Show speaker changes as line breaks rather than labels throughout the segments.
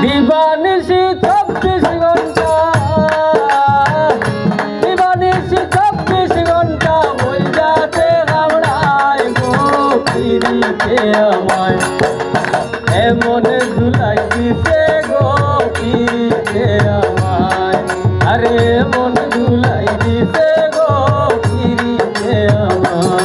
দিবানিশি 24 ঘন্টা দিবানিশি 24 ঘন্টা ওই যাতে কামড়ায় গো পিরিতে আমায় এমন ঝুলাই দিছে গো পিরিতে আমায় আরে মন ঝুলাই দিছে গো পিরিতে আমায়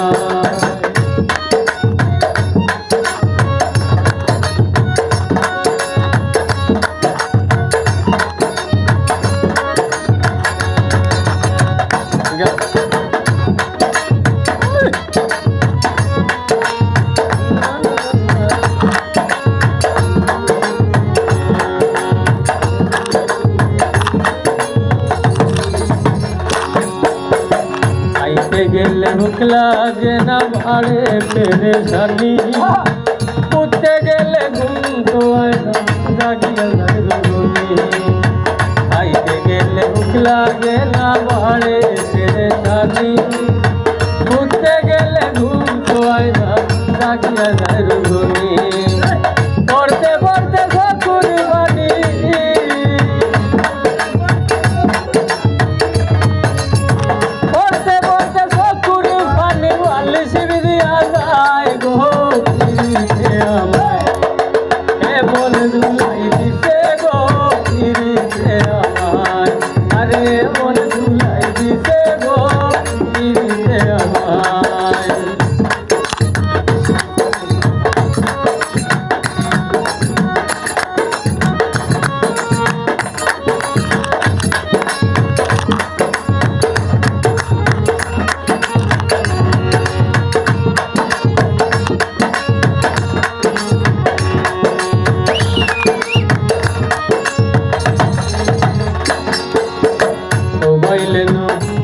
গেলে ভুক লাগে না ভাড়ে পেরেশানি উঠতে গেলে ঘুম তো হয় না জাগিয়ে নাই রুনি খাইতে গেলে ভুক লাগে না ভাড়ে পেরেশানি উঠতে গেলে ঘুম তো হয় না জাগিয়ে নাই রুনি পড়তে পড়তে সকুর বাণী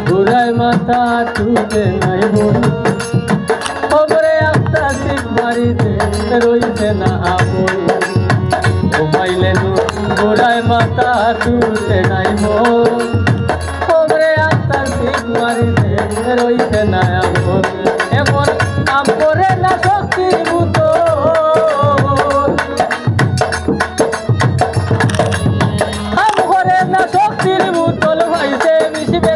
ঘুরায় মাথা তুলে নাই বই খবরে একটা শিখ বাড়িতে রইছে না বই মোবাইলে ঘুরায় মাথা তুলে নাই বই খবরে একটা শিখ বাড়িতে রইছে না বই এমন কাম করে না শক্তির মতো কাম করে না শক্তির বোতল ভাইছে মিশবে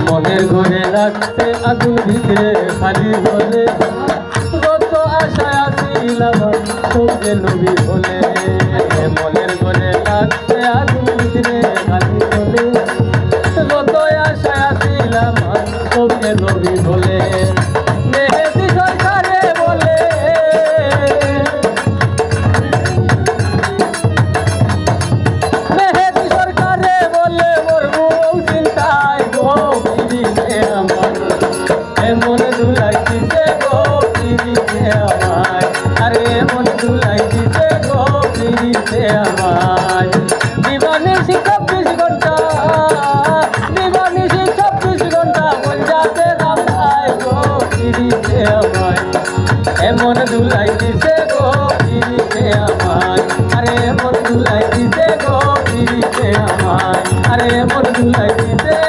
মনের ঘরে লাগছে আগুন ভিতরে খালি বলে কত আশায় আসিলাম তোকে নবী বলে মনের ঘরে লাগছে আগুন ভিতরে খালি বলে কত আশায় আসিলাম তোকে নবী বলে মেহেদি সরকারে বলে মেহেদি সরকারে বলে মোর বউ চিন্তায় গো মন ধুলাই দিছে গো পিরিতে আমায় আরে মন ধুলাই দিছে গো পিরিতে আমায় দিবানিশি 24 ঘন্টা দিবানিশি 24 ঘন্টা বল যাতে কামড়ায় গো পিরিতে আমায় এমন ধুলাই দিছে গো পিরিতে আমায় আরে মন ধুলাই দিছে গো পিরিতে আমায় আরে মন ধুলাই দিছে